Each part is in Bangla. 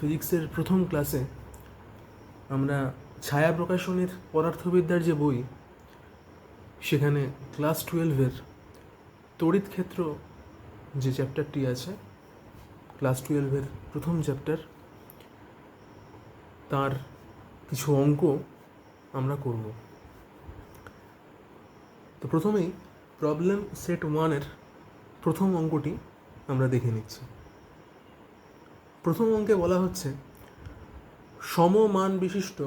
ফিজিক্সের প্রথম ক্লাসে আমরা ছায়া প্রকাশনের পদার্থবিদ্যার যে বই, সেখানে ক্লাস 12-এর তড়িৎ ক্ষেত্র যে চ্যাপ্টারটি আছে, ক্লাস 12-এর প্রথম চ্যাপ্টার, তার কিছু অঙ্ক আমরা করব। তো প্রথমেই প্রবলেম সেট 1-এর প্রথম অঙ্কটি আমরা দেখে নিচ্ছি। প্রথম অঙ্কে বলা হচ্ছে, সমমান বিশিষ্ট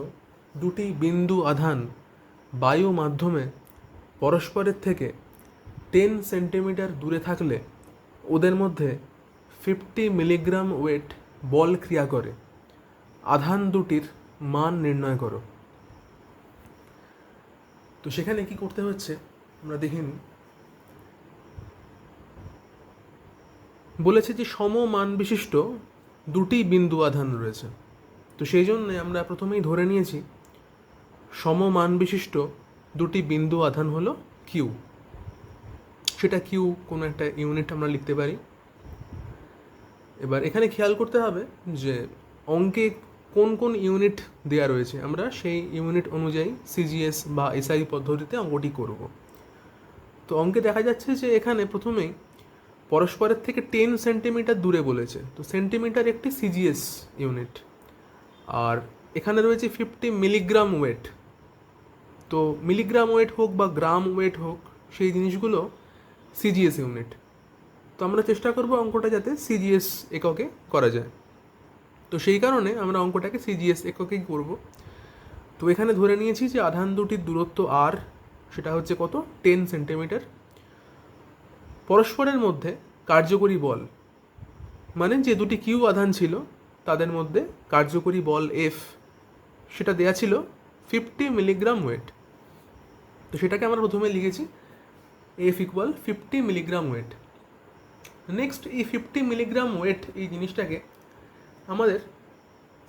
দুটি বিন্দু আধান বায়ু মাধ্যমে পরস্পরের থেকে 10 সেন্টিমিটার দূরে থাকলে ওদের মধ্যে 50 মিলিগ্রাম ওয়েট বল ক্রিয়া করে। আধান দুটির মান নির্ণয় করো। তো সেখানে কি করতে হচ্ছে আমরা দেখে নিই। বলেছে যে সমমান বিশিষ্ট দুটি বিন্দু আধান রয়েছে। তো সেই জন্যে আমরা প্রথমেই ধরে নিয়েছি সমমান বিশিষ্ট দুটি বিন্দু আধান হলো কিউ। সেটা কিউ কোনো একটা ইউনিট আমরা লিখতে পারি। এবার এখানে খেয়াল করতে হবে যে অঙ্কে কোন কোন ইউনিট দেওয়া রয়েছে, আমরা সেই ইউনিট অনুযায়ী সিজিএস বা এসআই পদ্ধতিতে অঙ্কটি করব। তো অঙ্কে দেখা যাচ্ছে যে এখানে প্রথমেই পরস্পরের থেকে 10 সেন্টিমিটার দূরে বলেছে। তো সেন্টিমিটার একটি সিজিএস ইউনিট, আর এখানে রয়েছে 50 মিলিগ্রাম ওয়েট। তো মিলিগ্রাম ওয়েট হোক বা গ্রাম ওয়েট হোক, সেই জিনিসগুলো সিজিএস ইউনিট। তো আমরা চেষ্টা করব অঙ্কটা যাতে সিজিএস এককে করা যায়। তো সেই কারণে আমরা অঙ্কটাকে সিজিএস এককেই করব। তো এখানে ধরে নিয়েছি যে আধান দুটির দূরত্ব আর, সেটা হচ্ছে কত, 10 সেন্টিমিটার। পরস্পরের মধ্যে কার্যকরী বল, মানে যে দুটি কিউ আধান ছিল তাদের মধ্যে কার্যকরী বল এফ, সেটা দেয়া ছিল 50 মিলিগ্রাম ওয়েট। তো সেটাকে আমরা প্রথমে লিখেছি F equal 50 milligram weight. Next এই 50 মিলিগ্রাম ওয়েট এই জিনিসটাকে আমাদের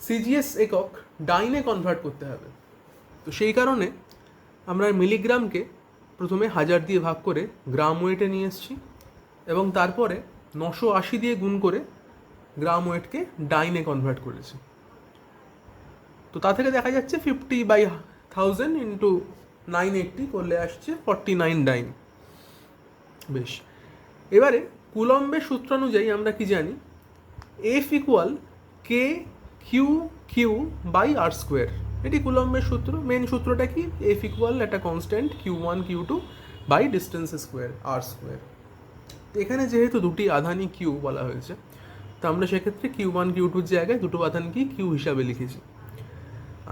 সিজিএস একক ডাইনে কনভার্ট করতে হবে। তো সেই কারণে আমরা মিলিগ্রামকে প্রথমে 1000 দিয়ে ভাগ করে গ্রাম ওয়েটে নিয়ে এসেছি, এবং তারপরে 980 দিয়ে গুণ করে গ্রাম ওয়েটকে ডাইনে কনভার্ট করেছি। তো তা থেকে দেখা যাচ্ছে 50/1000 ইন্টু 980 করলে আসছে 49 ডাইন। বেশ, এবারে কুলম্বের সূত্র অনুযায়ী আমরা কি জানি, F equal K Q Q by R square. এটি কুলম্বের সূত্র। মেন সূত্রটা কি, এফ ইকুয়াল একটা constant Q1 Q2 by distance square R square. এখানে যেহেতু দুটি আধানই কিউ বলা হয়েছে, তো আমরা সেক্ষেত্রে Q1 Q2-র জায়গায় দুটো আধানকেই কিউ হিসাবে লিখেছি।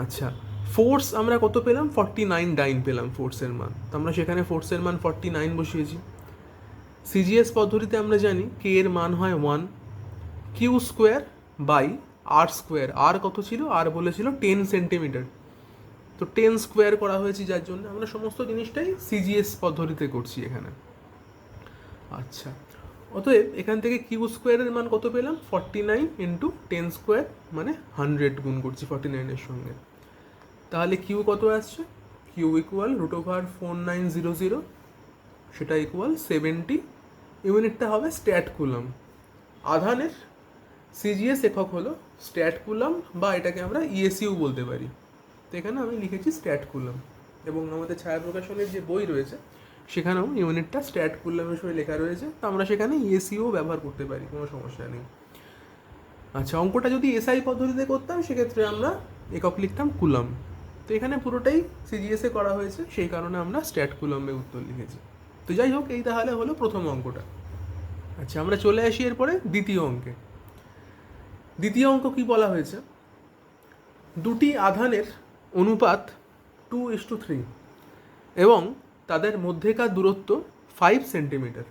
আচ্ছা, ফোর্স আমরা কত পেলাম, 49 ডাইন পেলাম ফোর্সের মান। তো আমরা সেখানে ফোর্সের মান 49 বসিয়েছি। সিজিএস পদ্ধতিতে আমরা জানি কে এর মান হয় 1 Q square by R square. R কত ছিল, আর বলেছিল 10 সেন্টিমিটার। তো 10 স্কোয়ার করা হয়েছে, যার জন্য আমরা সমস্ত জিনিসটাই সিজিএস পদ্ধতিতে করছি এখানে। আচ্ছা, অতএব এখান থেকে কিউ স্কোয়ারের মান কত পেলাম, 49 ইন্টু 10 স্কোয়ার, মানে 100 গুণ করছি 49-এর সঙ্গে। তাহলে কিউ কত আসছে, কিউ ইকুয়াল √4900, সেটা ইকুয়াল 70। ইউনিটটা হবে স্ট্যাট কুলম। আধানের সিজিএস একক হলো স্ট্যাট কুলম, বা এটাকে আমরা ইএসইউ বলতে পারি। তো এখানে আমি লিখেছি স্ট্যাট কুলম, এবং আমাদের ছায়া প্রকাশনের যে বই রয়েছে সেখানেও ইউনিটটা স্ট্যাট কুলমের সঙ্গে লেখা রয়েছে। তো আমরা সেখানে ইএসইউ ব্যবহার করতে পারি, কোনো সমস্যা নেই। আচ্ছা, অঙ্কটা যদি এসআই পদ্ধতিতে করতাম সেক্ষেত্রে আমরা একক লিখতাম কুলম। তো এখানে পুরোটাই সিজিএসে করা হয়েছে, সেই কারণে আমরা স্ট্যাট কুলমে উত্তর লিখেছি। তো যাই হোক, এই তাহলে হলো প্রথম অঙ্কটা। আচ্ছা, আমরা চলে আসি এরপরে দ্বিতীয় অঙ্কে। দ্বিতীয় অঙ্ক কি বলা হয়েছে, দুটি আধানের অনুপাত 2:3 এবং তাদের মধ্যেকার দূরত্ব 5 সেন্টিমিটার।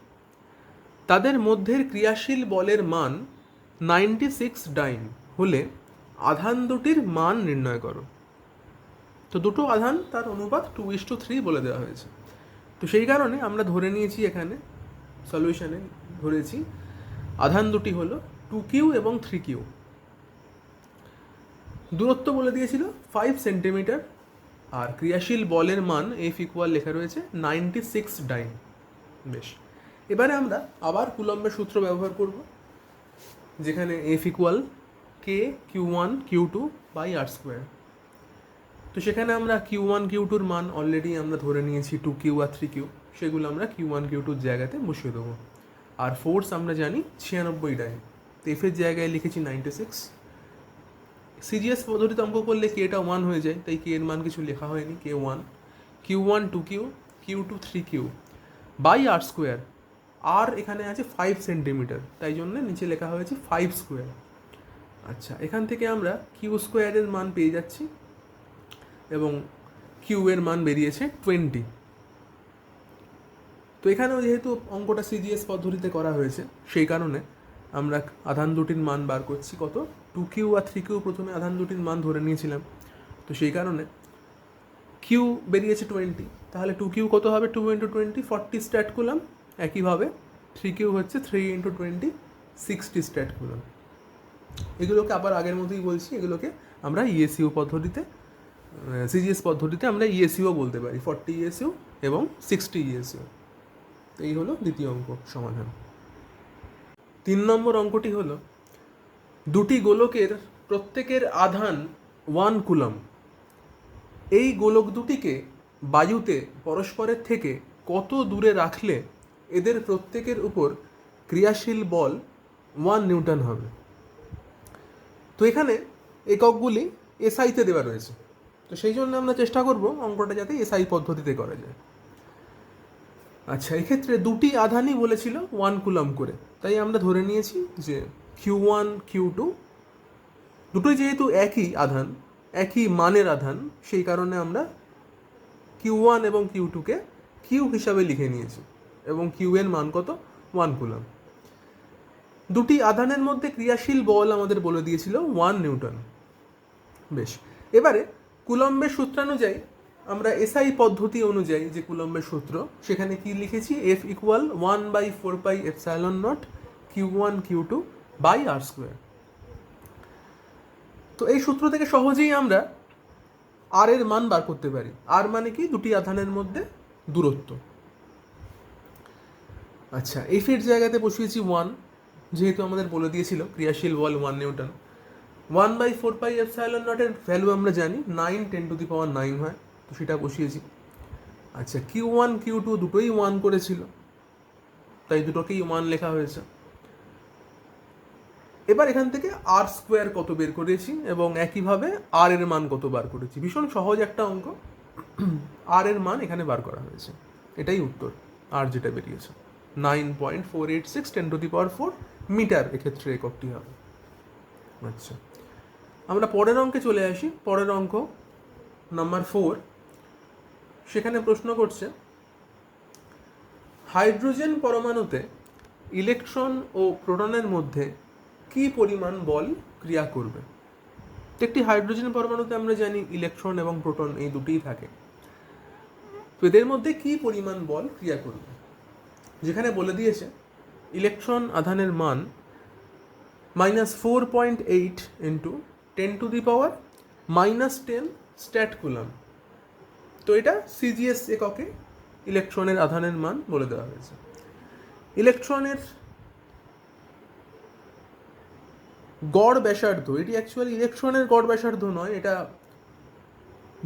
তাদের মধ্যের ক্রিয়াশীল বলের মান 96 ডাইন হলে আধান দুটির মান নির্ণয় করো। তো দুটো আধান, তার অনুপাত 2:3 বলে দেওয়া হয়েছে। তো সেই কারণে আমরা ধরে নিয়েছি, এখানে সলিউশনে ধরেছি আধান দুটি হলো 2Q এবং 3Q। দূরত্ব বলে দিয়েছিল 5 সেন্টিমিটার, আর ক্রিয়াশীল বলের মান এফ ইকুয়াল লেখা রয়েছে 96 ডাইন। বেশ, এবারে আমরা আবার কুলম্বের সূত্র ব্যবহার করব, যেখানে F equal K Q one Q two by R square. তো সেখানে আমরা কিউ ওয়ান কিউ টুর মান অলরেডি আমরা ধরে নিয়েছি 2Q আর 3Q, সেগুলো আমরা কিউ ওয়ান কিউ টুর জায়গাতে বসিয়ে দেবো। আর ফোর্স আমরা জানি 96 ডাইন, তো এফের জায়গায় লিখেছি 96। সিজিএস পদ্ধতিতে অঙ্ক করলে কেটা 1 হয়ে যায়, তাই কে এর মান কিছু লেখা হয়নি, K 1, Q one 2Q, Q two 3Q by R square. আর এখানে আছে 5 সেন্টিমিটার, তাই জন্য নিচে লেখা হয়েছে 5 স্কোয়ার। আচ্ছা, এখান থেকে আমরা কিউ স্কোয়ারের মান পেয়ে যাচ্ছি এবং কিউ এর মান বেরিয়েছে 20। তো এখানেও যেহেতু অঙ্কটা সিজিএস পদ্ধতিতে করা হয়েছে, সেই কারণে আমরা আধান দুটির মান বার করছি কত, 2Q আর 3Q প্রথমে আধান দুটির মান ধরে নিয়েছিলাম, তো সেই কারণে কিউ বেরিয়েছে 20, তাহলে 2Q কত হবে, 2 × 20 40 স্ট্যাট কুলাম। একইভাবে 3Q হচ্ছে 3 × 20 60 স্ট্যাট কুলাম। এগুলোকে আবার আগের মতোই বলছি, এগুলোকে আমরা ইএসইউ পদ্ধতিতে, সিজিএস পদ্ধতিতে আমরা ইএসইউ বলতে পারি, 40 ইএসইউ এবং 60 ইএসইউ। এই হলো দ্বিতীয় অঙ্ক সমাধান। 3 নম্বর অঙ্কটি হলো দুটি গোলকের প্রত্যেকের আধান 1 কুলম। এই গোলক দুটিকে বায়ুতে পরস্পরের থেকে কত দূরে রাখলে এদের প্রত্যেকের উপর ক্রিয়াশীল বল 1 নিউটন হবে। তো এখানে এককগুলি এসআইতে দেওয়া রয়েছে, তো সেই জন্য আমরা চেষ্টা করব অঙ্কটা যাতে এসআই পদ্ধতিতে করা যায়। আচ্ছা, এক্ষেত্রে দুটি আধানই বলেছিল 1 কুলম করে, তাই আমরা ধরে নিয়েছি যে কিউ ওয়ান কিউ টু দুটোই যেহেতু একই আধান, একই মানের আধান, সেই কারণে আমরা কিউ ওয়ান এবং কিউ টুকে কিউ হিসাবে লিখে নিয়েছি এবং কিউ এর মান কত, 1 কুলম। দুটি আধানের মধ্যে ক্রিয়াশীল বল আমাদের বলে দিয়েছিল 1 নিউটন। বেশ, এবারে কুলম্বের সূত্রানুযায়ী আমরা এসআই পদ্ধতি অনুযায়ী যে কুলম্বের সূত্র, সেখানে কি লিখেছি, F = 1/4πε0 Q1 Q2 by R square. তো এই সূত্র থেকে সহজেই আমরা আর এর মান বার করতে পারি। আর মানে কি, দুটি আধানের মধ্যে দূরত্ব। আচ্ছা, এফ এর জায়গাতে বসিয়েছি 1, যেহেতু আমাদের বলে দিয়েছিল ক্রিয়াশীল বল 1 নিউটন। 1/4πε0 এর ভ্যালু আমরা জানি 9 × 10⁹ হয়, তো সেটা বসিয়েছি। আচ্ছা, কিউ ওয়ান কিউ টু দুটোই 1 করেছিল, তাই দুটোকেই 1 লেখা হয়েছে। এবার এখান থেকে আর স্কোয়ার কত বের করেছি এবং একইভাবে আর এর মান কত বার করেছি। ভীষণ সহজ একটা অঙ্ক, আর এর মান এখানে বার করা হয়েছে, এটাই উত্তর। আর যেটা বেরিয়েছে 9.486 10⁴ মিটার এক্ষেত্রে এককটি হবে। আচ্ছা, আমরা পরের অঙ্কে চলে আসি। পরের অঙ্ক নাম্বার 4, সেখানে প্রশ্ন করছে হাইড্রোজেন পরমাণুতে ইলেকট্রন ও প্রোটনের মধ্যে কি পরিমাণ বল ক্রিয়া করবে। তো একটি হাইড্রোজেন পরমাণুতে আমরা জানি ইলেকট্রন এবং প্রোটন এই দুটিই থাকে, তো এদের মধ্যে কি পরিমাণ বল ক্রিয়া করবে। যেখানে বলে দিয়েছে ইলেকট্রন আধানের মান -4.8 × 10⁻⁻10 স্ট্যাট কুলাম। তো এটা সিজিএস এককে ইলেকট্রনের আধানের মান বলে দেওয়া হয়েছে। ইলেকট্রনের গড় ব্যাসার্ধ, এটি অ্যাকচুয়ালি ইলেকট্রনের গড় ব্যাসার্ধ নয়, এটা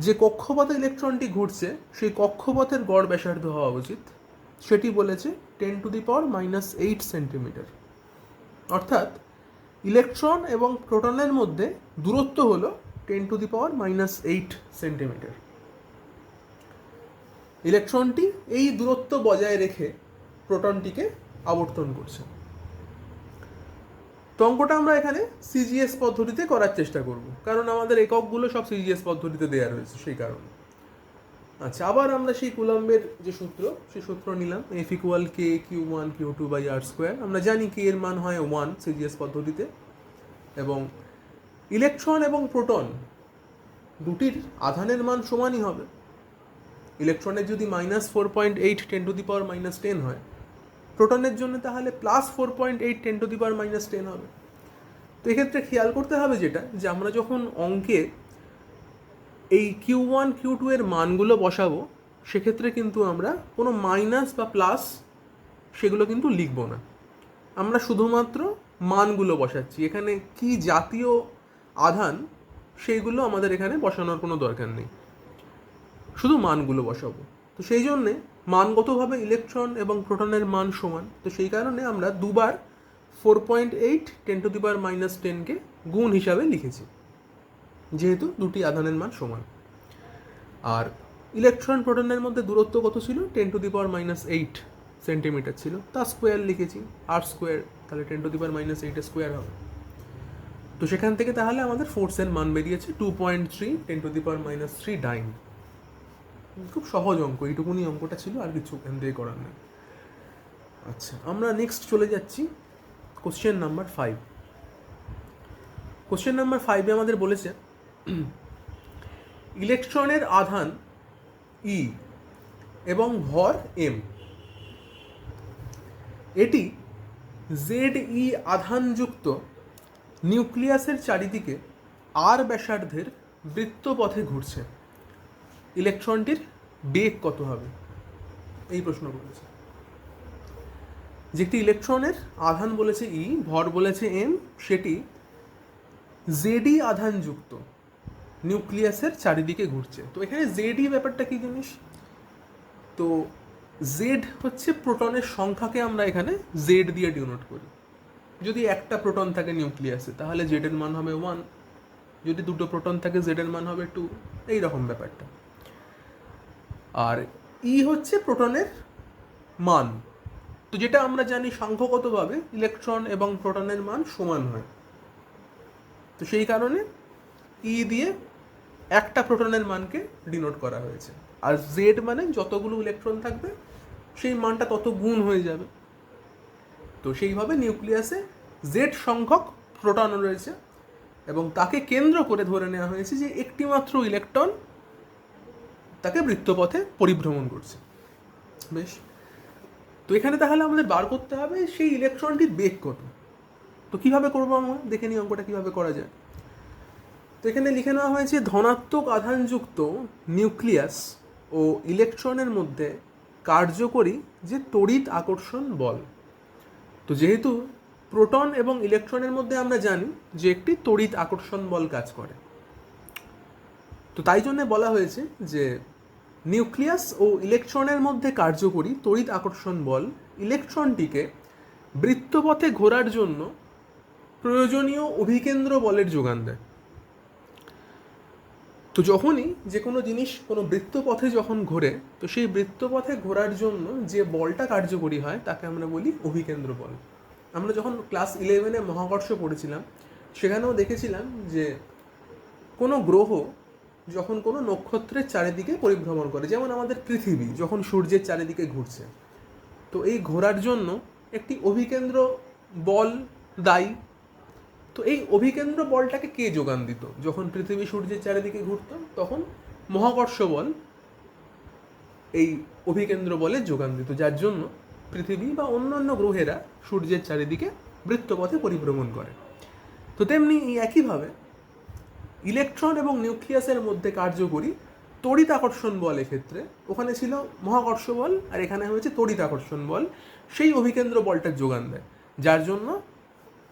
যে কক্ষপথে ইলেকট্রনটি ঘুরছে সেই কক্ষপথের গড় ব্যাসার্ধ হওয়া উচিত। সেটি বলেছে 10⁻⁻8 সেন্টিমিটার। অর্থাৎ ইলেকট্রন এবং প্রোটনের মধ্যে দূরত্ব হল 10⁻⁻8 সেন্টিমিটার। ইলেকট্রনটি এই দূরত্ব বজায় রেখে প্রোটনটিকে আবর্তন করছে। তো অঙ্কটা আমরা এখানে সিজিএস পদ্ধতিতে করার চেষ্টা করব, কারণ আমাদের এককগুলো সব সিজিএস পদ্ধতিতে দেওয়া রয়েছে, সেই কারণে। আচ্ছা, আবার আমরা সেই কুলম্বের যে সূত্র, সেই সূত্র নিলাম। F = K Q1 Q2 by R square. আমরা জানি কে এর মান হয় 1 সিজিএস পদ্ধতিতে, এবং ইলেকট্রন এবং প্রোটন দুটির আধানের মান সমানই হবে। ইলেকট্রনের যদি -4.8 10⁻⁻10 হয়, প্রোটনের জন্য তাহলে +4.8 10⁻⁻10 হবে। তো এক্ষেত্রে খেয়াল করতে হবে যেটা, যে আমরা যখন অঙ্কে এই Q1 Q2 এর মানগুলো বসাবো, সেক্ষেত্রে কিন্তু আমরা কোনো মাইনাস বা প্লাস সেগুলো কিন্তু লিখব না। আমরা শুধুমাত্র মানগুলো বসাচ্ছি। এখানে কি জাতীয় আধান সেইগুলো আমাদের এখানে বসানোর কোনো দরকার নেই, শুধু মানগুলো বসাবো। তো সেই জন্যে মানগতভাবে ইলেকট্রন এবং প্রোটনের মান সমান। তো সেই কারণে আমরা দুবার 4.8 10⁻⁻10কে গুণ হিসাবে লিখেছি, যেহেতু দুটি আধানের মান সমান। আর ইলেকট্রন প্রোটনের মধ্যে দূরত্ব কত ছিল? 10⁻8 সেন্টিমিটার ছিল, তা স্কোয়ার লিখেছি, আর স্কোয়ার, তাহলে 10⁻8 স্কোয়ার হবে। তো সেখান থেকে তাহলে আমাদের ফোর্সের মান বেরিয়েছে 2.3 10⁻³ ডাইন। খুব সহজ অঙ্ক, এইটুকুনি অঙ্কটা ছিল, আর কিছু এখান থেকে করার নেই। আচ্ছা, আমরা নেক্সট চলে যাচ্ছি কোশ্চেন নাম্বার 5। কোশ্চেন নাম্বার 5-এ আমাদের বলেছে ইলেকট্রনের আধান ই এবং ভর এম, এটি ZE আধানযুক্ত নিউক্লিয়াসের চারিদিকে আর ব্যাসার্ধের বৃত্তপথে ঘুরছে। ইলেকট্রনটির বেগ কত হবে? এই প্রশ্ন করেছে। যেটি ইলেকট্রনের আধান বলেছে ই, ভর বলেছে এম, সেটি ZE আধানযুক্ত নিউক্লিয়াসের চারিদিকে ঘুরছে। তো এখানে ZE ব্যাপারটা কি জিনিস? তো জেড হচ্ছে প্রোটনের সংখ্যাকে আমরা এখানে জেড দিয়ে ডিনোট করি। যদি একটা প্রোটন থাকে নিউক্লিয়াসে তাহলে জেড এর মান হবে 1, যদি দুটো প্রোটন থাকে জেড এর মান হবে 2, এই রকম ব্যাপারটা। আর ই হচ্ছে প্রোটনের মান। তো যেটা আমরা জানি সংখ্যাগতভাবে ইলেকট্রন এবং প্রোটনের মান সমান হয়, তো সেই কারণে ই দিয়ে একটা প্রোটনের মানকে ডিনোট করা হয়েছে। আর জেড মানে যতগুলো ইলেকট্রন থাকবে সেই মানটা তত গুণ হয়ে যাবে। তো সেইভাবে নিউক্লিয়াসে জেড সংখ্যক প্রোটন রয়েছে এবং তাকে কেন্দ্র করে ধরে নেওয়া হয়েছে যে একটি মাত্র ইলেকট্রন তাকে বৃত্তপথে পরিভ্রমণ করছে। বেশ, তো এখানে তাহলে আমাদের বার করতে হবে সেই ইলেকট্রনটির বেগ কত। তো কিভাবে করবো আমরা দেখে নিই অঙ্কটা কিভাবে করা যায়। তো এখানে লিখে নেওয়া হয়েছে ধনাত্মক আধানযুক্ত নিউক্লিয়াস ও ইলেকট্রনের মধ্যে কার্যকরী যে তড়িৎ আকর্ষণ বল। তো যেহেতু প্রোটন এবং ইলেকট্রনের মধ্যে আমরা জানি যে একটি তড়িৎ আকর্ষণ বল কাজ করে, তো তাই জন্য বলা হয়েছে যে নিউক্লিয়াস ও ইলেকট্রনের মধ্যে কার্যকরী তড়িৎ আকর্ষণ বল ইলেকট্রনটিকে বৃত্তপথে ঘোরার জন্য প্রয়োজনীয় অভিকেন্দ্র বলের যোগান দেয়। তো যখনই যে কোনো জিনিস কোনো বৃত্তপথে যখন ঘোরে, তো সেই বৃত্তপথে ঘোরার জন্য যে বলটা কার্যকরী হয় তাকে আমরা বলি অভিকেন্দ্র বল। আমরা যখন ক্লাস 11-এ মহাকর্ষ পড়েছিলাম সেখানেও দেখেছিলাম যে কোনো গ্রহ যখন কোনো নক্ষত্রের চারিদিকে পরিভ্রমণ করে, যেমন আমাদের পৃথিবী যখন সূর্যের চারিদিকে ঘুরছে, তো এই ঘোরার জন্য একটি অভিকেন্দ্র বল দায়ী। তো এই অভিকেন্দ্র বলটাকে কে যোগান দিত? যখন পৃথিবী সূর্যের চারিদিকে ঘুরত তখন মহাকর্ষ বল এই অভিকেন্দ্র বলের যোগান দিত, যার জন্য পৃথিবী বা অন্যান্য গ্রহেরা সূর্যের চারিদিকে বৃত্তপথে পরিভ্রমণ করে। তো তেমনি একইভাবে ইলেকট্রন এবং নিউক্লিয়াসের মধ্যে কার্যকরী তড়িৎ আকর্ষণ বল, এক্ষেত্রে ওখানে ছিল মহাকর্ষ বল আর এখানে হয়েছে তড়িৎ আকর্ষণ বল, সেই অভিকেন্দ্র বলটার যোগান দেয়, যার জন্য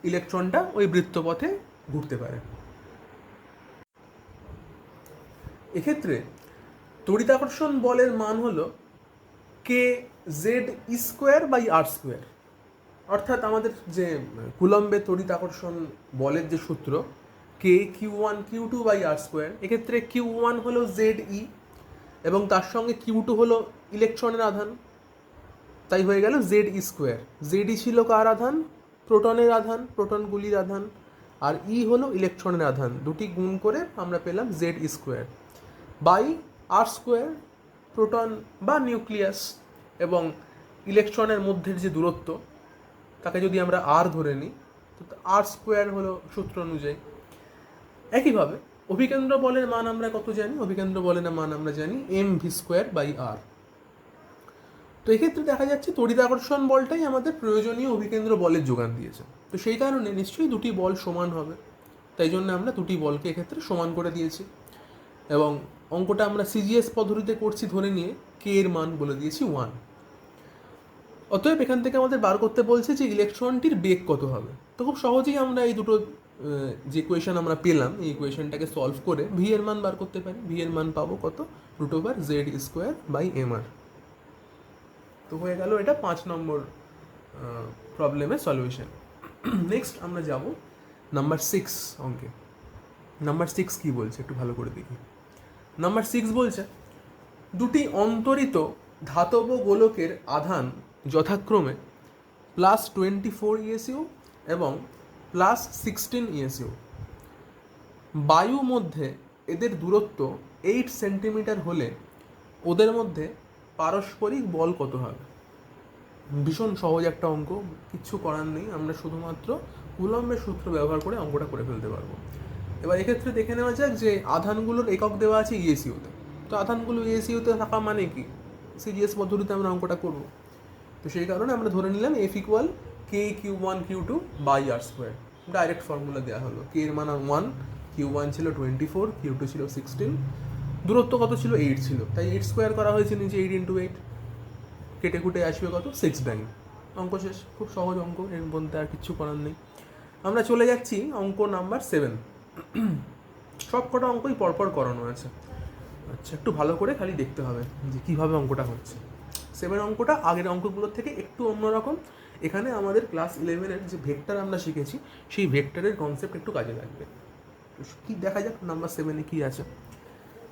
ইলেকট্রনটা ওই বৃত্তপথে ঘুরতে পারে। এক্ষেত্রে তড়িৎ আকর্ষণ বলের মান হলো kz²/r², অর্থাৎ আমাদের যে কুলম্বের তড়িৎ আকর্ষণ বলের যে সূত্র kq1q2/r², এক্ষেত্রে q1 হলো ZE এবং তার সঙ্গে q2 হলো ইলেকট্রনের আধান, তাই হয়ে গেল ZE²। ZE ছিল কার আধান? প্রোটনের আধান, প্রোটনগুলির আধান, আর ই হলো ইলেকট্রনের আধান, দুটি গুণ করে আমরা পেলাম ZE²/r²। প্রোটন বা নিউক্লিয়াস এবং ইলেকট্রনের মধ্যের যে দূরত্ব তাকে যদি আমরা আর ধরে নিই তো r² হলো সূত্র অনুযায়ী। একইভাবে অভিকেন্দ্র বলের মান আমরা কত জানি? অভিকেন্দ্র বলের মান আমরা জানি mv²/r। তো এক্ষেত্রে দেখা যাচ্ছে তড়িৎ আকর্ষণ বলটাই আমাদের প্রয়োজনীয় অভিকেন্দ্র বলের যোগান দিয়েছে। তো সেই কারণে নিশ্চয়ই দুটি বল সমান হবে, তাই জন্য আমরা দুটি বলকে এক্ষেত্রে সমান করে দিয়েছি এবং অঙ্কটা আমরা সিজিএস পদ্ধতিতে করছি ধরে নিয়ে কে এর মান বলে দিয়েছি 1। অতএব এখান থেকে আমাদের বার করতে বলছে যে ইলেকট্রনটির বেগ কত হবে। তো খুব সহজেই আমরা এই দুটো যে ইকুয়েশন আমরা পেলাম এই ইকুয়েশনটাকে সলভ করে ভি এর মান বার করতে পারি। ভি এর মান পাবো কত, √z²/mr। তো হয়ে গেল এটা 5 নম্বর প্রবলেমের সলিউশন। নেক্সট আমরা যাব নাম্বার 6 অঙ্কে। নাম্বার 6 কি বলছে একটু ভালো করে দেখি। নাম্বার 6 বলছে দুটি অন্তরিত ধাতব গোলকের আধান যথাক্রমে +24 ESU এবং +16 ESU। বায়ু মধ্যে এদের দূরত্ব 8 সেন্টিমিটার হলে ওদের মধ্যে পারস্পরিক বল কত হবে? ভীষণ সহজ একটা অঙ্ক, কিচ্ছু করার নেই, আমরা শুধুমাত্র কুলম্বের সূত্র ব্যবহার করে অঙ্কটা করে ফেলতে পারবো। এবার এক্ষেত্রে দেখে নেওয়া যাক যে আধানগুলোর একক দেওয়া আছে ইএসইউতে। তো আধানগুলো ইএসইউতে থাকা মানে কি, সিরিয়াস পদ্ধতিতে আমরা অঙ্কটা করব। তো সেই কারণে আমরা ধরে নিলাম F = K(Q1Q2)/r²। ডাইরেক্ট ফর্মুলা দেওয়া হলো। K এর মান 1, Q1 ছিল 24, Q2 ছিল 16, দূরত্ব কত ছিল 8 ছিল, তাই 8² করা হয়েছে নিচে 8 × 8, কেটে কুটে আসবে কত 6 অঙ্ক শেষ। খুব সহজ অঙ্ক, এর মধ্যে আর কিচ্ছু করার নেই। আমরা চলে যাচ্ছি অঙ্ক নাম্বার 7। সব কটা অঙ্কই পরপর করানো আছে। আচ্ছা, একটু ভালো করে খালি দেখতে হবে যে কীভাবে অঙ্কটা হচ্ছে। 7 অঙ্কটা আগের অঙ্কগুলোর থেকে একটু অন্যরকম। এখানে আমাদের ক্লাস 11-এর যে ভেক্টর আমরা শিখেছি সেই ভেক্টরের কনসেপ্ট একটু কাজে লাগবে। কি দেখা যাক নাম্বার 7-এ কী আছে।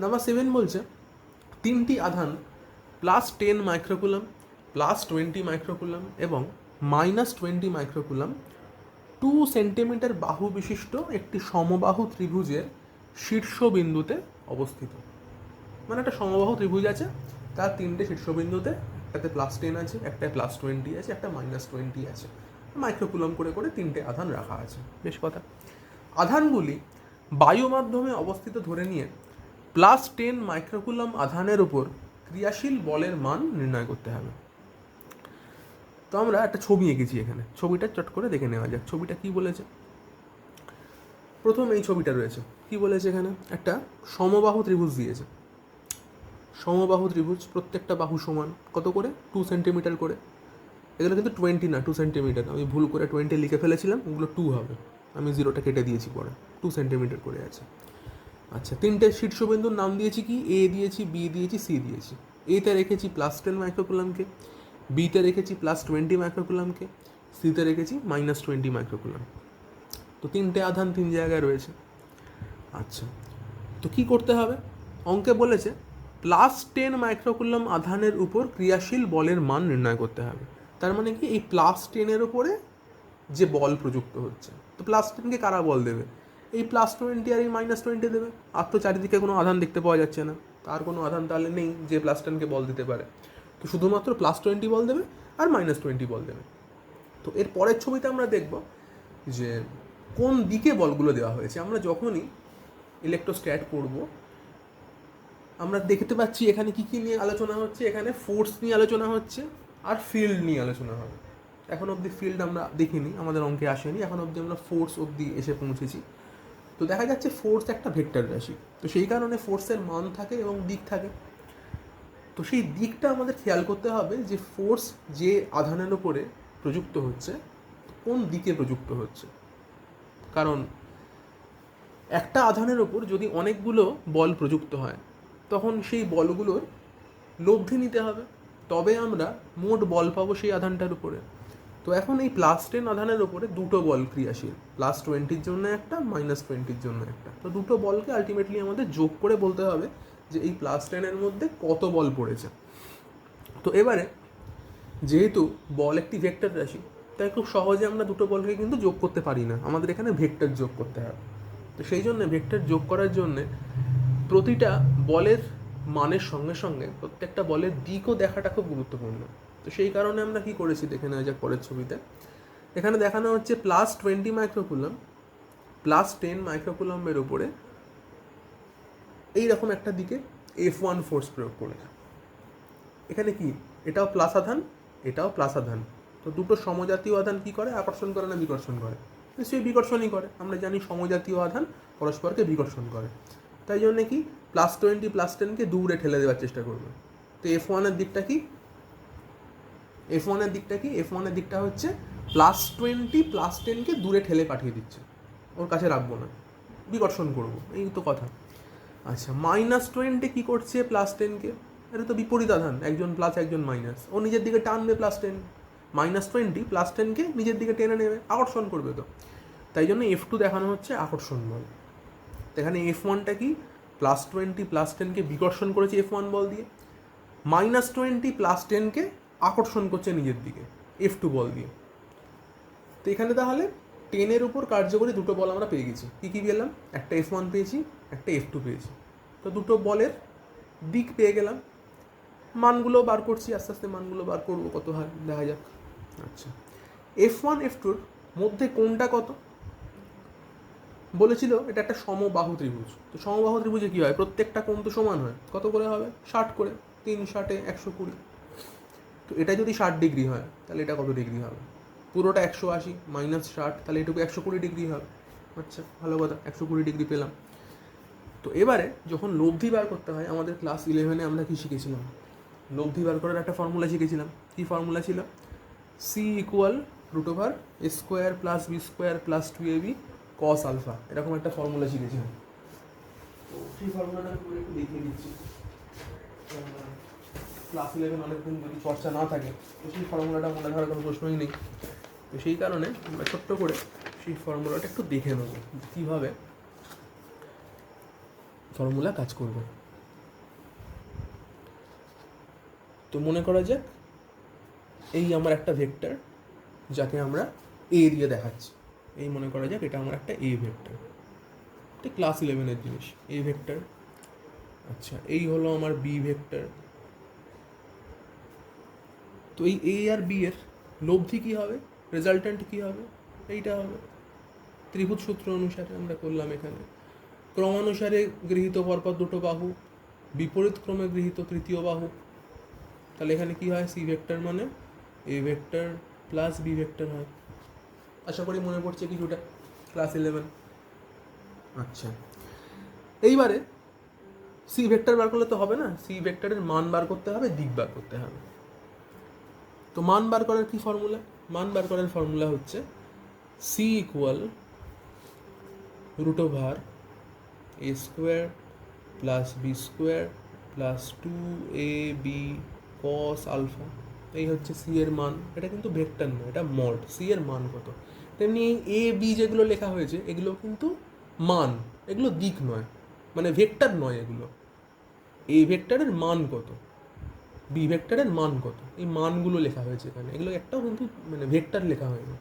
নাম্বার 7 বলছে 3টি আধান +10 মাইক্রোকুলাম, +20 মাইক্রোকুলাম এবং -20 মাইক্রোকুলাম 2 সেন্টিমিটার বাহু বিশিষ্ট একটি সমবাহু ত্রিভুজের শীর্ষবিন্দুতে অবস্থিত। মানে একটা সমবাহু ত্রিভুজ আছে, তার 3টে শীর্ষবিন্দুতে, একটাতে +10 আছে, একটাতে +20 আছে, একটা -20 আছে। মাইক্রোকুলাম করে করে 3টে আধান রাখা আছে। বেশ কথা। আধানগুলি বায়ু মাধ্যমে অবস্থিত ধরে নিয়ে +10 মাইক্রোকুলাম আধানের উপর ক্রিয়াশীল বলের মান নির্ণয় করতে হবে। তো আমরা একটা ছবি এঁকেছি এখানে, ছবিটা চট করে দেখে নেওয়া যাক। ছবিটা কি বলেছে? প্রথম এই ছবিটা রয়েছে, কি বলেছে এখানে? একটা সমবাহু ত্রিভুজ দিয়েছে। সমবাহু ত্রিভুজ, প্রত্যেকটা বাহু সমান কত করে? 2 সেন্টিমিটার করে। এগুলো কিন্তু 20 না, 2 সেন্টিমিটার। আমি ভুল করে 20 লিখে ফেলেছিলাম, ওগুলো 2 হবে। আমি 0টা কেটে দিয়েছি পরে, 2 সেন্টিমিটার করে আছে। আচ্ছা, 3টে শীর্ষবিন্দুর নাম দিয়েছি কি? এ দিয়েছি, বি দিয়েছি, সি দিয়েছি। এতে রেখেছি +10 মাইক্রোকুলামকে, বিতে রেখেছি +20 মাইক্রোকুলামকে, সিতে রেখেছি -20 মাইক্রোকুলাম। তো 3টে আধান 3 জায়গায় রয়েছে। আচ্ছা, তো কি করতে হবে? অঙ্কে বলেছে +10 মাইক্রোকুলাম আধানের উপর ক্রিয়াশীল বলের মান নির্ণয় করতে হবে। তার মানে কি, এই +10-এর উপরে যে বল প্রযুক্ত হচ্ছে, তো +10কে কারা বল দেবে? এই +20 আর এই -20 দেবে। আর তো চারিদিকে কোনো আধান দেখতে পাওয়া যাচ্ছে না, তার কোনো আধান তাহলে নেই যে +10কে বল দিতে পারে। তো শুধুমাত্র +20 বল দেবে আর -20 বল দেবে। তো এর পরের ছবিতে আমরা দেখব যে কোন দিকে বলগুলো দেওয়া হয়েছে। আমরা যখনই ইলেকট্রোস্ট্যাট পড়ব আমরা দেখতে পাচ্ছি এখানে কি কি নিয়ে আলোচনা হচ্ছে। এখানে ফোর্স নিয়ে আলোচনা হচ্ছে আর ফিল্ড নিয়ে আলোচনা হবে। এখন অবধি ফিল্ড আমরা দেখিনি, আমাদের অঙ্কে আসেনি। এখন অবধি আমরা ফোর্স অবধি এসে পৌঁছেছি। তো দেখা যাচ্ছে ফোর্স একটা ভেক্টর রাশি, তো সেই কারণে ফোর্সের মান থাকে এবং দিক থাকে। তো সেই দিকটা আমাদের খেয়াল করতে হবে যে ফোর্স যে আধানের উপরে প্রযুক্ত হচ্ছে কোন দিকে প্রযুক্ত হচ্ছে। কারণ একটা আধানের ওপর যদি অনেকগুলো বল প্রযুক্ত হয় তখন সেই বলগুলোর লব্ধি নিতে হবে, তবে আমরা মোট বল পাবো সেই আধানটার উপরে। তো এখন এই +10 আধানের ওপরে দুটো বল ক্রিয়াশীল, +20-র জন্য একটা, -20-র জন্য একটা। তো দুটো বলকে আলটিমেটলি আমাদের যোগ করে বলতে হবে যে এই +10-এর মধ্যে কত বল পড়েছে। তো এবারে যেহেতু বল একটি ভেক্টর রাশি, তাই খুব সহজে আমরা দুটো বলকে কিন্তু যোগ করতে পারি না, আমাদের এখানে ভেক্টর যোগ করতে হবে। তো সেই জন্য ভেক্টর যোগ করার জন্যে প্রতিটা বলের মানের সঙ্গে সঙ্গে প্রত্যেকটা বলের দিকও দেখাটা খুব গুরুত্বপূর্ণ। তো সেই কারণে আমরা কি করেছি দেখে নেওয়া যাক পরের ছবিতে। এখানে দেখানো হচ্ছে +20 মাইক্রোকুলাম +10 মাইক্রোকুলামের উপরে এইরকম একটা দিকে F1 ফোর্স প্রয়োগ করেছে। এখানে কি, এটাও প্লাস আধান, এটাও প্লাস আধান। তো দুটো সমজাতীয় আধান কি করে? আকর্ষণ করে না বিকর্ষণ করে? নিশ্চয়ই বিকর্ষণই করে। আমরা জানি সমজাতীয় আধান পরস্পরকে বিকর্ষণ করে। তাই জন্য কি +20 +10কে দূরে ঠেলে দেওয়ার চেষ্টা করবে। তো F1-এর দিকটা কি? F1-এর দিকটা হচ্ছে +20 +10কে দূরে ঠেলে পাঠিয়ে দিচ্ছে, ওর কাছে রাখবো না, বিকর্ষণ করবো, এই তো কথা। আচ্ছা, -20 কী করছে +10কে? এটা তো বিপরীত আধান, একজন প্লাস একজন মাইনাস, ও নিজের দিকে টানবে +10, -20 +10কে নিজের দিকে টেনে নেবে, আকর্ষণ করবে তো, তাই জন্য F2 দেখানো হচ্ছে আকর্ষণ বল। তো এখানে F1টা কি, +20 +10কে বিকর্ষণ করেছে F1 বল দিয়ে, -20 +10কে আকর্ষণ করছে নিজের দিকে F2 বল দিয়ে। তো এখানে তাহলে 10-এর উপর কার্যকরী দুটো বল আমরা পেয়ে গেছি। কী কী পেলাম? একটা F1 পেয়েছি, একটা F2 পেয়েছি। তো দুটো বলের দিক পেয়ে গেলাম, মানগুলো বার করছি, আস্তে আস্তে মানগুলো বার করবো, কত হয় দেখা যাক। আচ্ছা, F1 F2-র মধ্যে কোনটা কত বলেছিল? এটা একটা সমবাহু ত্রিভুজ। তো সমবাহু ত্রিভুজে কী হয়? প্রত্যেকটা কোণ তো সমান হয়, কত করে হবে? 60 করে, 3 × 120। তো এটা যদি 60 ডিগ্রি হয়, তাহলে এটা কত ডিগ্রি হবে? পুরোটা 180 -60, তাহলে এটুকু 120 ডিগ্রি হবে। আচ্ছা, ভালো কথা, 120 ডিগ্রি পেলাম। তো এবারে যখন লব্ধি বার করতে হয়, আমাদের ক্লাস 11-এ আমরা কী শিখেছিলাম? লব্ধি বার করার একটা ফর্মুলা শিখেছিলাম। কী ফর্মুলা ছিল? C = √a² + b² + 2ab cos α, এরকম একটা ফর্মুলা শিখেছিলাম। তো সেই ফর্মুলাটা একটু দেখিয়ে দিচ্ছি। ক্লাস 11 অনেকদিন যদি চর্চা না থাকে, তো সেই ফর্মুলাটা মনে ধরার কোনো প্রশ্নই নেই। তো সেই কারণে আমরা ছোট্ট করে সেই ফর্মুলাটা একটু দেখে নেব, কীভাবে ফর্মুলা কাজ করবে। তো মনে করা যাক এই আমার একটা ভেক্টর, যাকে আমরা এ দিয়ে দেখাচ্ছি। এই মনে করা যাক এটা আমার একটা এ ভেক্টর, এটা ক্লাস 11-এর জিনিস, এ ভেক্টর। আচ্ছা, এই হলো আমার বি ভেক্টর। তো এই এ আর বি এর লব্ধি কী হবে, রেজাল্ট্যান্ট কী হবে? এইটা হবে। ত্রিভুজ সূত্র অনুসারে আমরা করলাম এখানে, ক্রমানুসারে গৃহীত পরপর দুটো বাহু, বিপরীত ক্রমে গৃহীত তৃতীয় বাহু। তাহলে এখানে কি হয়? সি ভেক্টর মানে A vector plus B vector হয়। আশা করি মনে পড়ছে কিছুটা, ক্লাস 11। আচ্ছা, এইবারে সি ভেক্টর বার করলে তো হবে না, সি ভেক্টরের মান বার করতে হবে, দিক বার করতে হবে। তো মান বার করার কি ফর্মুলা? মান বার করার ফর্মুলা হচ্ছে C = √a² + b² + 2ab cos α। এই হচ্ছে সি এর মান। এটা কিন্তু ভেক্টর নয়, এটা মড। সি এর মান কত? তেমনি এই এ বি যেগুলো লেখা হয়েছে, এগুলো কিন্তু মান, এগুলো দিক নয়, মানে ভেক্টর নয় এগুলো। এ ভেক্টরের মান কত, বি ভেক্টরের মান কত, এই মানগুলো লেখা হয়েছে এখানে। এগুলো একটাও কিন্তু মানে ভেক্টর লেখা হয়নি।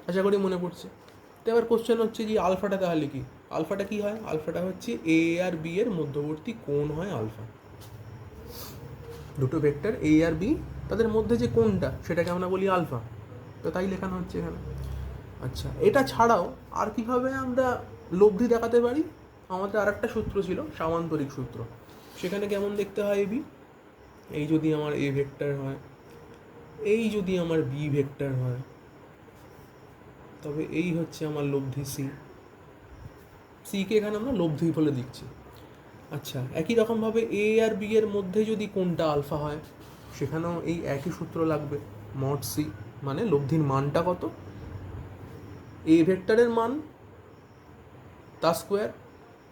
আশা করি মনে পড়ছে। তো এবার কোশ্চেন হচ্ছে যে আলফাটা তাহলে কি? আলফাটা কি হয়? আলফাটা হচ্ছে এ আর বি এর মধ্যবর্তী কোণ হয় আলফা। দুটো ভেক্টর এ আর বি, তাদের মধ্যে যে কোণটা, সেটাকে আমরা বলি আলফা। তো তাই লেখানো হচ্ছে এখানে। আচ্ছা, এটা ছাড়াও আর কিভাবে আমরা লব্ধি দেখাতে পারি? আমাদের আর একটা সূত্র ছিল, সামান্তরিক সূত্র। সেখানে কেমন দেখতে হয় এবি? এই যদি আমার এ ভেক্টর হয়, এই যদি আমার বি ভেক্টর হয়, তবে এই হচ্ছে আমার লব্ধি সি। সিকে এখানে আমরা লব্ধি বলে দিচ্ছি। আচ্ছা, একই রকমভাবে এ আর বি এর মধ্যে যদি কোনটা আলফা হয়, সেখানেও এই একই সূত্র লাগবে, মড সি, মানে লব্ধির মানটা কত? এ ভেক্টরের মান তার স্কোয়ার,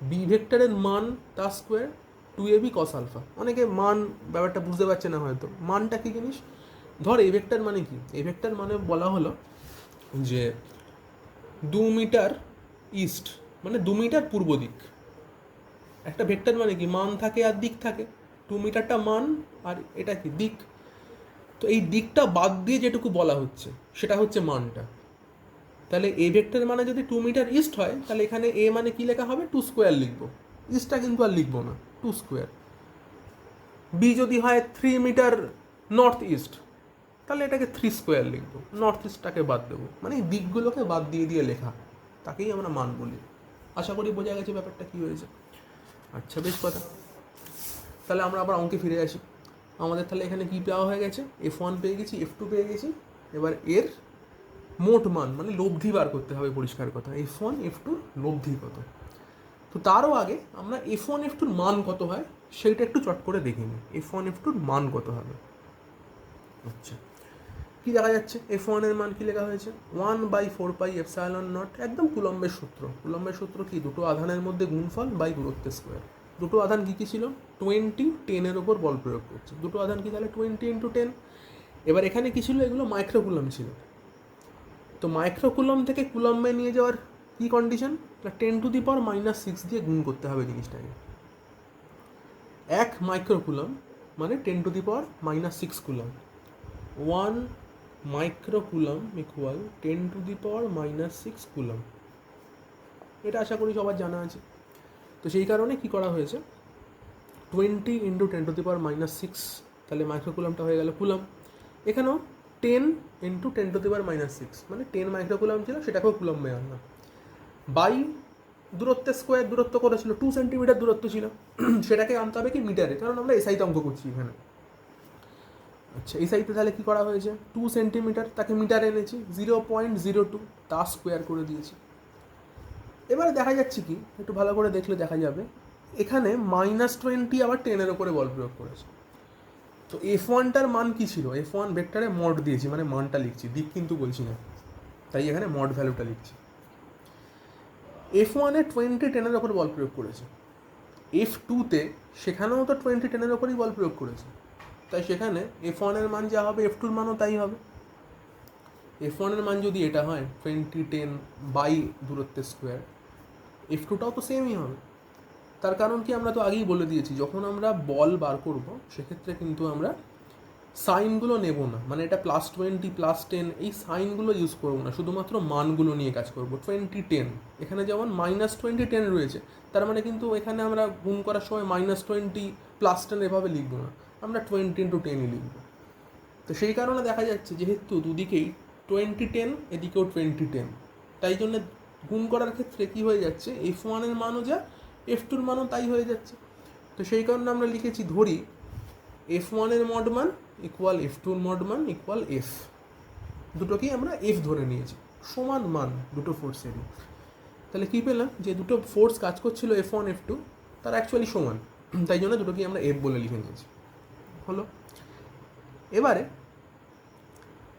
বি ভেক্টরের মান তার স্কোয়ার, 2ab cos α। অনেকে মান ব্যাপারটা বুঝতে পারছে না হয়তো। মানটা কী জিনিস? ধর এ ভেক্টর মানে কি? এ ভেক্টর মানে বলা হলো যে 2 মিটার ইস্ট, মানে 2 মিটার পূর্ব দিক। একটা ভেক্টর মানে কি? মান থাকে আর দিক থাকে। 2 মিটারটা মান, আর এটা কি? দিক। তো এই দিকটা বাদ দিয়ে যেটুকু বলা হচ্ছে, সেটা হচ্ছে মানটা। তাহলে এ ভেক্টর মানে যদি 2 মিটার ইস্ট হয়, তাহলে এখানে এ মানে কি লেখা হবে? 2² লিখবো। ইস্টটা কিন্তু আর লিখবো না, 2²। বি যদি হয় 3 মিটার নর্থ ইস্ট, তাহলে এটাকে 3² লিখবো, নর্থ ইস্টটাকে বাদ দেবো। মানে এই দিকগুলোকে বাদ দিয়ে দিয়ে লেখা, তাকেই আমরা মান বলি। আশা করি বোঝা গেছে ব্যাপারটা কী হয়েছে। আচ্ছা, বেশ কথা। তাহলে আমরা আবার অঙ্কে ফিরে আসি। আমাদের তাহলে এখানে কী পাওয়া হয়ে গেছে? F1 পেয়ে গেছি, F2 পেয়ে গেছি। এবার এর মোট মান মানে লব্ধি বার করতে হবে, পরিষ্কার কথা। F1 F2 লব্ধি কত? তো তারও আগে আমরা F1 F2 মান কত হয় সেইটা একটু চট করে দেখে নিই। F1 F2 মান কত হবে? আচ্ছা, কী দেখা যাচ্ছে, F1 এর মান কী লেখা হয়েছে, 1/4πε0, একদম কুলম্বের সূত্র। কুলম্বের সূত্র কি, দুটো আধানের মধ্যে গুণফল বাই দূরত্বের স্কোয়ার। দুটো আধান কী কী ছিল, 20 10-এর ওপর বল প্রয়োগ করছে, দুটো আধান কি তাহলে 20 × 10। এবার এখানে কী ছিল, এগুলো মাইক্রোকুলম ছিল। তো মাইক্রোকুলম থেকে কুলম্বে নিয়ে যাওয়ার কী কন্ডিশন, 10⁻⁻6 দিয়ে গুণ করতে হবে জিনিসটাকে। 1 মাইক্রোকুলম মানে 10⁻⁻6 কুলম। 1 microcoulomb equal 10⁻⁻6 coulomb. এটা আশা করি সবার জানা আছে। তো সেই কারণে কি করা হয়েছে, 20 × 10⁻6, তাহলে মাইক্রোকুলামটা হয়ে গেল কুলাম। এখানেও 10 × 10⁻6 মানে 10 মাইক্রোকুলাম ছিল, সেটাকেও কুলামে আনলাম, বাই দূরত্বের স্কোয়ার। দূরত্ব কত ছিল, 2 সেন্টিমিটার দূরত্ব ছিল, সেটাকে আনতে হবে কি মিটারে, কারণ আমরা এসআইতে অঙ্ক করছি এখানে। আচ্ছা, এসআইতে তাহলে কী করা হয়েছে, 2 সেন্টিমিটার, তাকে মিটারে এনেছি, 0.02, তা স্কোয়ার করে দিয়েছি। এবারে দেখা যাচ্ছে কি, একটু ভালো করে দেখলে দেখা যাবে, এখানে -20 আবার 10-এর ওপরে বল প্রয়োগ করেছে। তো F1টার মান কী ছিল, F1 ভেক্টরে মড দিয়েছি, মানে মানটা লিখছি, দিক কিন্তু বলছি না, তাই এখানে মড ভ্যালুটা লিখছি। F1-এ 20 10-এর ওপর বল প্রয়োগ করেছে। F2-তে সেখানেও তো 20 10-এর ওপরই বল প্রয়োগ করেছে, তাই সেখানে F1-এর মান যা হবে F2-র মানও তাই হবে। F1-এর মান যদি এটা হয় 20 10 বাই দূরত্বের স্কোয়ার, F2টাও তো সেমই হবে। তার কারণ কি, আমরা তো আগেই বলে দিয়েছি, যখন আমরা বল বার করব সেক্ষেত্রে কিন্তু আমরা সাইনগুলো নেব না, মানে এটা +20 +10 এই সাইনগুলো ইউজ করবো না, শুধুমাত্র মানগুলো নিয়ে কাজ করবো। 20 10, এখানে যেমন -20 10 রয়েছে, তার মানে কিন্তু এখানে আমরা গুণ করার সময় -20 +10 এভাবে লিখবো না, আমরা 20 × 10ই লিখবো। তো সেই কারণে দেখা যাচ্ছে যেহেতু দুদিকেই 20 10, এদিকেও 20 10, তাই জন্য গুণ করার ক্ষেত্রে কি হয়ে যাচ্ছে, F1-এর মানও যা F2-র মানও তাই হয়ে যাচ্ছে। তো সেই কারণে আমরা লিখেছি, ধরি F1-এর মড মান ইকুয়াল F2-র মড মান ইকুয়াল F, দুটোকেই আমরা F ধরে নিয়েছি, সমান মান দুটো ফোর্সেরই। তাহলে কী পেলাম, যে দুটো ফোর্স কাজ করছিল F1 F2, তারা অ্যাকচুয়ালি সমান, তাই জন্য দুটোকেই আমরা F বলে লিখে নিয়েছি। হলো, এবারে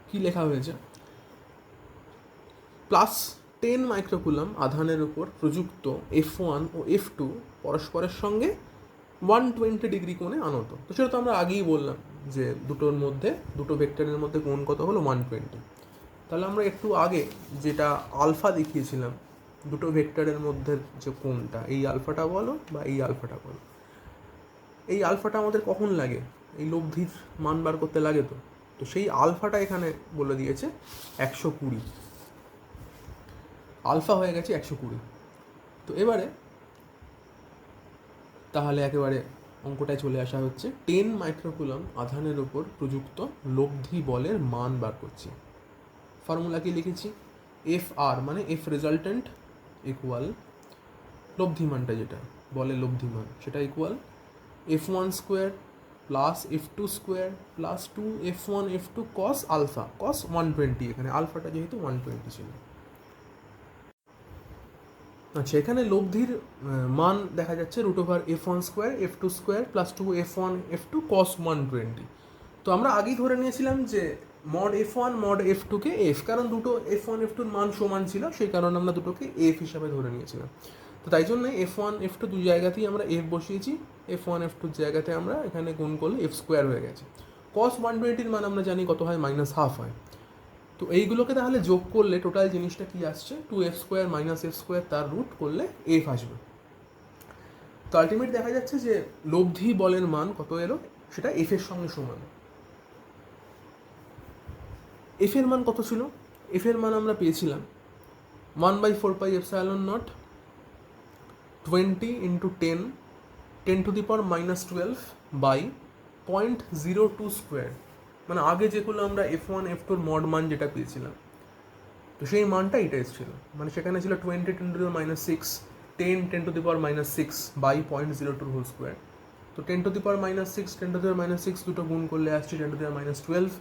কি লেখা হয়েছে, +10 মাইক্রোকুলাম আধানের উপর প্রযুক্ত F1 ও F2 পরস্পরের সঙ্গে 120 ডিগ্রি কোণে আনত। তো সেটা তো আমরা আগেই বললাম যে দুটোর মধ্যে, দুটো ভেক্টরের মধ্যে কোণ কত হলো, 120। তাহলে আমরা একটু আগে যেটা আলফা দেখিয়েছিলাম দুটো ভেক্টরের মধ্যে যে কোণটা, এই আলফাটা বলো বা এই আলফাটা বলো, এই আলফাটা আমাদের কখন লাগে, এই লব্ধির মান বার করতে লাগে। তো তো সেই আলফাটা এখানে বলে দিয়েছে 120, আলফা হয়ে গেছে 120। তো এবারে তাহলে একেবারে অঙ্কটায় চলে আসা হচ্ছে, 10 মাইক্রোকুলাম আধানের উপর প্রযুক্ত লব্ধি বলের মান বার করছি। ফর্মুলা কি লিখেছি, FR মানে F রেজাল্টেন্ট ইকুয়াল লব্ধি মানটা, যেটা বলে লব্ধি মান, সেটা equal F1 square plus F2 square plus 2 F1 F2 cos alpha, cos 120, এখানে আলফাটা যেহেতু 120 ছিল। আচ্ছা, এখানে লব্ধির মান দেখা যাচ্ছে √F1 square F2 square plus 2 F1 F2 কস 120। তো আমরা আগেই ধরে নিয়েছিলাম যে মড F1 মড F2 কে F, কারণ দুটো F1 F2-র মান সমান ছিল, সেই কারণে আমরা দুটোকে F হিসাবে ধরে নিয়েছিলাম। তো তাই জন্য F1 F2 দুই জায়গাতেই আমরা F বসিয়েছি, F1 F2-র জায়গাতে আমরা এখানে গুণ করলে F স্কোয়ার হয়ে গেছে। কস 120-র মান আমরা জানি কত হয়, -½ হয়। তো এইগুলোকে তাহলে যোগ করলে টোটাল জিনিসটা কি আসছে, 2F স্কোয়ার -F স্কোয়ার, তার রুট করলে F আসবে। তো আলটিমেট দেখা যাচ্ছে যে লব্ধি বলের মান কত এলো, সেটা F এর সঙ্গে সমান। F এর মান কত ছিল, F এর মান আমরা পেয়েছিলাম 1/4πε0 20 × 10 10⁻12 বাই 0.02 স্কোয়ার, মানে আগে যেগুলো আমরা F1 F2-র মড মান যেটা পেয়েছিলাম, তো সেই মানটা এটা এসেছিল, মানে সেখানে ছিল 20 10⁻6 10 10⁻6 বাই 0.02 হোল স্কোয়ার। তো 10⁻6 10⁻6 দুটো গুণ করলে আসছে 10⁻12,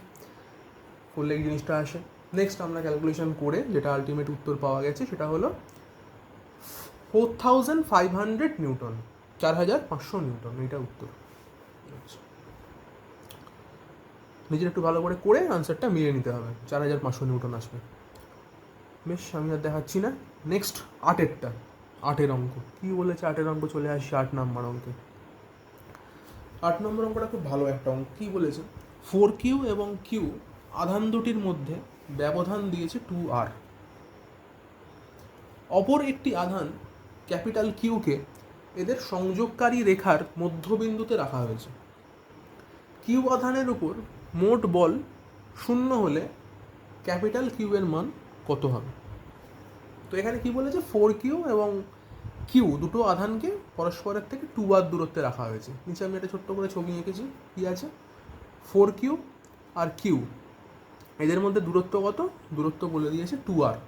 করলে এই জিনিসটা আসে। নেক্সট আমরা ক্যালকুলেশন করে যেটা আলটিমেট উত্তর পাওয়া গেছে, সেটা হলো 4500 নিউটন, 4500 নিউটন, এটা উত্তর। নিজের একটু ভালো করে আনসারটা মিলিয়ে নিতে হবে, 4500 নিউটন আসবে। বেশ, আমি আর দেখাচ্ছি না। নেক্সট 8 অঙ্ক কী বলেছে? 8 অঙ্ক চলে আসি 8 নম্বর অঙ্কে। 8 নম্বর অঙ্কটা খুব ভালো একটা অঙ্ক। কী বলেছে? 4Q এবং কিউ আধান দুটির মধ্যে ব্যবধান দিয়েছে 2R। অপর একটি আধান ক্যাপিটাল কিউকে এদের সংযোগকারী রেখার মধ্যবিন্দুতে রাখা হয়েছে। কিউ আধানের উপর মোট বল 0 হলে ক্যাপিটাল কিউ এর মান কত হবে? তো এখানে কি বলেছে? 4Q এবং কিউ দুটো আধানকে পরস্পরের থেকে 2R দূরত্বে রাখা হয়েছে। নিচে আমি একটা ছোট্ট করে ছবি এঁকেছি। কী আছে? 4Q আর কিউ, এদের মধ্যে দূরত্ব কত? দূরত্ব বলে দিয়েছে 2R।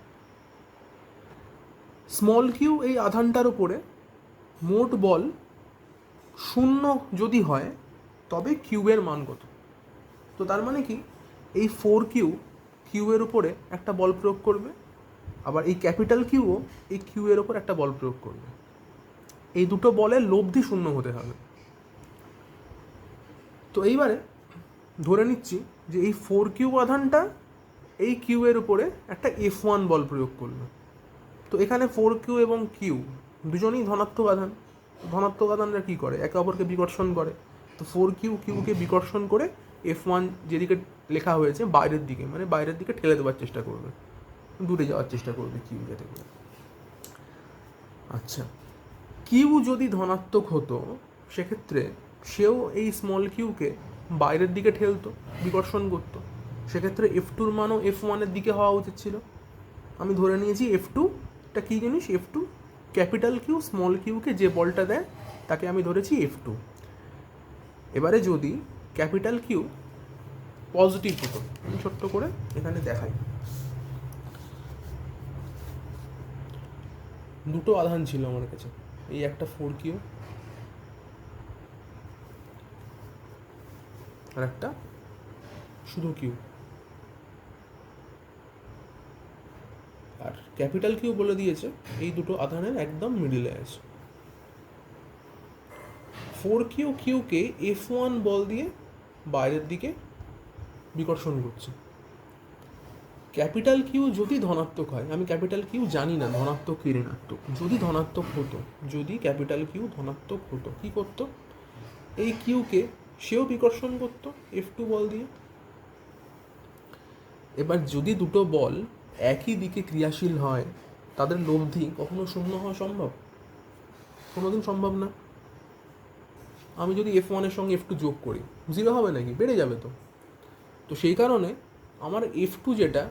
স্মল কিউ এই আধানটার উপরে মোট বল 0 যদি হয় তবে কিউবের মান কত? তো তার মানে কি, এই 4Q কিউয়ের উপরে একটা বল প্রয়োগ করবে, আবার এই ক্যাপিটাল কিউও এই কিউয়ের ওপর একটা বল প্রয়োগ করবে। এই দুটো বলের লব্ধি 0 হতে হবে। তো এইবারে ধরে নিচ্ছি যে এই 4Q আধানটা এই কিউয়ের উপরে একটা F1 বল প্রয়োগ করলো। তো এখানে 4Q এবং কিউ দুজনেই ধনাত্মক আধান। ধনাত্মক আধানরা কী করে? একে অপরকে বিকর্ষণ করে। তো 4Q কিউকে বিকর্ষণ করে F1 যেদিকে লেখা হয়েছে বাইরের দিকে, মানে বাইরের দিকে ঠেলে দেওয়ার চেষ্টা করবে, দূরে যাওয়ার চেষ্টা করবে কিউ যাতে করে। আচ্ছা, কিউ যদি ধনাত্মক হতো সেক্ষেত্রে সেও এই স্মল কিউকে বাইরের দিকে ঠেলতো, বিকর্ষণ করতো। সেক্ষেত্রে F2-র মানও F1-এর দিকে হওয়া উচিত ছিল। আমি ধরে নিয়েছি F2টা কী জিনিস? F2 ক্যাপিটাল কিউ স্মল কিউকে যে বলটা দেয় তাকে আমি ধরেছি F2। এবারে যদি ক্যাপিটাল কিউ পজিটিভ হতো, আমি ছোট্ট করে এখানে দেখাই। দুটো আধান ছিল আমার কাছে, এই একটা 4Q আর একটা শুধু কিউ। আর ক্যাপিটাল কিউ বলে দিয়েছে এই দুটো আধানের একদম মিডিলে আছে। 4Q কিউকে F1 বল দিয়ে বাইরের দিকে বিকর্ষণ করছে। ক্যাপিটাল কিউ যদি ধনাত্মক হয়, আমি ক্যাপিটাল কিউ জানি না ধনাত্মক কি ঋণাত্মক, যদি ধনাত্মক হতো, যদি ক্যাপিটাল কিউ ধনাত্মক হতো, কী করতো? এই কিউকে সেও বিকর্ষণ করতো F2 বল দিয়ে। এবার যদি দুটো বল একই দিকে ক্রিয়াশীল হয়, তাদের লব্ধি কখনো 0 হওয়া সম্ভব? কোনোদিন সম্ভব না। আমি যদি F1-এর সঙ্গে F2 যোগ করি, 0 হবে নাকি? বেড়ে যাবে তো। তো সেই কারণে আমার F2 যেটা,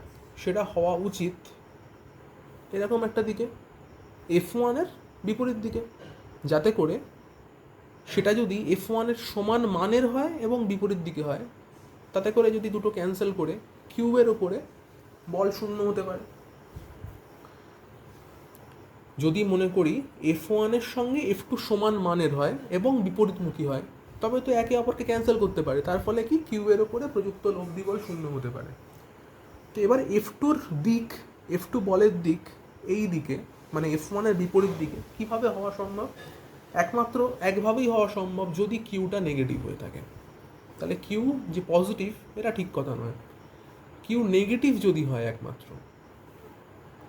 সেটা হওয়া উচিত এরকম একটা দিকে, F1-এর বিপরীত দিকে, যাতে করে সেটা যদি F1-এর সমান মানের হয় এবং বিপরীত দিকে হয়, তাতে করে যদি দুটো ক্যান্সেল করে কিউবের ওপরে বল 0 হতে পারে। যদি মনে করি F1-এর সঙ্গে F2 সমান মানের হয় এবং বিপরীতমুখী হয়, তবে তো একে অপরকে ক্যান্সেল করতে পারে, তার ফলে কি কিউবের ওপরে প্রযুক্ত লব্ধি বল 0 হতে পারে। তো এবার F2-র দিক, F2 বলের দিক এই দিকে, মানে F1-এর বিপরীত দিকে কীভাবে হওয়া সম্ভব? একমাত্র একভাবেই হওয়া সম্ভব, যদি কিউটা নেগেটিভ হয়ে থাকে। তাহলে কিউ যে পজিটিভ এটা ঠিক কথা নয়, কিউ নেগেটিভ যদি হয়, একমাত্র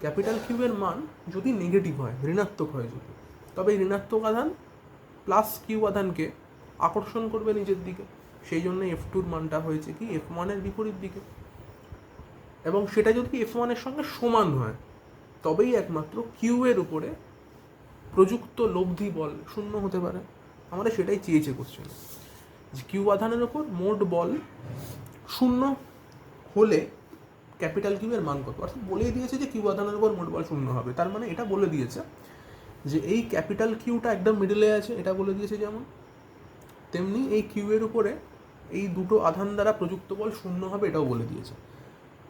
ক্যাপিটাল কিউবের মান যদি নেগেটিভ হয়, ঋণাত্মক হয় যদি, তবে ঋণাত্মক আধান প্লাস কিউ আধানকে আকর্ষণ করবে নিজের দিকে। সেই জন্য F2-র মানটা হয়েছে কি F1-এর বিপরীত দিকে, এবং সেটা যদি F1-এর সঙ্গে সমান হয় তবেই একমাত্র কিউয়ের উপরে প্রযুক্ত লব্ধি বল 0 হতে পারে। আমাদের সেটাই চেয়েছে কোশ্চেন, যে কিউ আধানের ওপর মোট বল 0 হলে ক্যাপিটাল কিউয়ের মান কত। অর্থাৎ বলেই দিয়েছে যে কিউ আধানের উপর মোট বল 0 হবে। তার মানে এটা বলে দিয়েছে যে এই ক্যাপিটাল কিউটা একদম মিডলে আছে, এটা বলে দিয়েছে। যেমন তেমনি এই কিউয়ের উপরে এই দুটো আধান দ্বারা প্রযুক্ত বল 0 হবে, এটাও বলে দিয়েছে।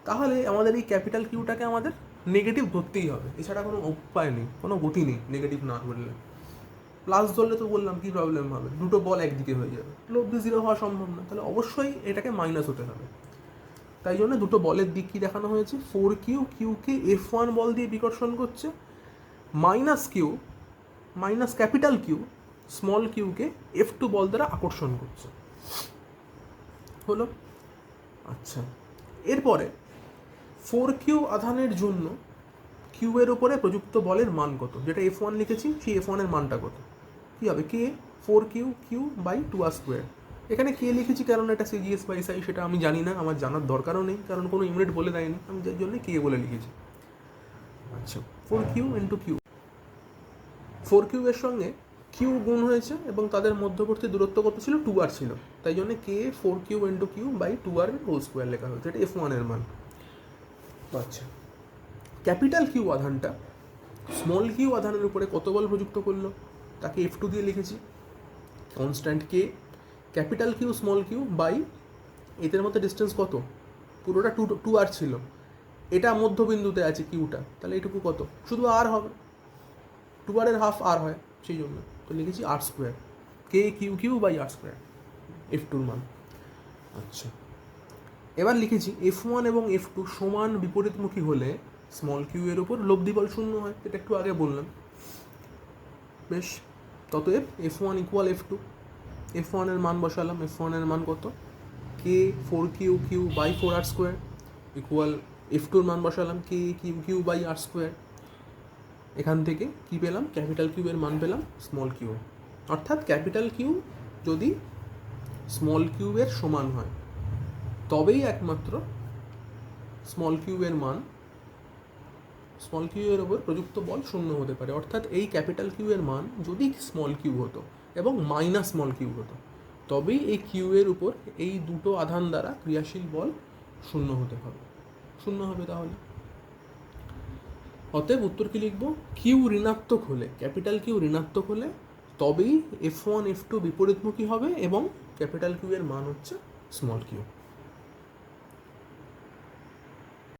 তাহলে আমাদের এই ক্যাপিটাল কিউটাকে আমাদের নেগেটিভ ধরতেই হবে, এছাড়া কোনো উপায় নেই, কোনো গতি নেই নেগেটিভ না ধরলে। প্লাস ধরলে তো বললাম কী প্রবলেম হবে, দুটো বল একদিকে হয়ে যাবে, লব্ধি 0 হওয়া সম্ভব না। তাহলে অবশ্যই এটাকে মাইনাস হতে হবে। তাই জন্য দুটো বলের দিক কী দেখানো হয়েছে? 4Q কিউকে F1 বল দিয়ে বিকর্ষণ করছে, minus Q, minus capital Q small কিউকে F2 বল দ্বারা আকর্ষণ করছে। হলো। আচ্ছা, এরপরে 4Q আধানের জন্য কিউ এর উপরে প্রযুক্ত বলের মান কত? যেটা F1 লিখেছি সেই F1 এর মানটা কত? কী হবে? কে 4Q/2r²। এখানে কে লিখেছি কারণ এটা সিজিএস বাই সাই, সেটা আমি জানি না, আমার জানার দরকারও নেই, কারণ কোনো ইউনিট বলে দেয়নি, আমি যার জন্য কে বলে লিখেছি। আচ্ছা, 4Q/Q, 4Q এর সঙ্গে কিউ গুণ হয়েছে এবং তাদের মধ্যবর্তী দূরত্ব কত ছিল? 2r ছিল, তাই জন্য কে 4Q/Q/2r² লেখা হয়েছে, এটা F1 এর মান। আচ্ছা, ক্যাপিটাল কিউ আধানটা স্মল কিউ আধানের উপরে কত বল প্রযুক্ত করলো? তাকে F2 দিয়ে লিখেছি। Constant K, capital Q small Q by এদের মধ্যে ডিস্টেন্স কত? পুরোটা 2r ছিল, এটা মধ্যবিন্দুতে আছে কিউটা, তাহলে এটুকু কত? শুধু আর হবে, 2r এর হাফ আর হয়, সেই জন্য তো লিখেছি r², K/Q/r², F2 মান। আচ্ছা, এবার লিখেছি F1 এবং F2 সমান বিপরীতমুখী হলে স্মল কিউ এর উপর লব্ধি বল শূন্য হয়, এটা একটু আগে বললাম। বেশ, ততএব F1 = F2, F1 এর মান বসালাম, F1 এর মান কত? K/4Q/4r² ইকুয়াল F2 এর মান বসালাম K/Q/r²। এখান থেকে কি পেলাম? ক্যাপিটাল কিউ এর মান পেলাম স্মল কিউ, অর্থাৎ ক্যাপিটাল কিউ যদি স্মল কিউ এর সমান হয় তবেই একমাত্র স্মল কিউ এর মান, স্মল কিউ এর ওপর প্রযুক্ত বল শূন্য হতে পারে। অর্থাৎ এই ক্যাপিটাল কিউ এর মান যদি স্মল কিউ হতো এবং মাইনাস স্মল কিউ হতো, তবেই এই কিউ এর উপর এই দুটো আধান দ্বারা ক্রিয়াশীল বল শূন্য হতে হবে, শূন্য হবে তাহলে। অতএব উত্তর কি লিখব? কিউ ঋণাত্মক হলে, ক্যাপিটাল কিউ ঋণাত্মক হলে তবেই F1 F2 বিপরীতমুখী হবে এবং ক্যাপিটাল কিউ এর মান হচ্ছে স্মল কিউ।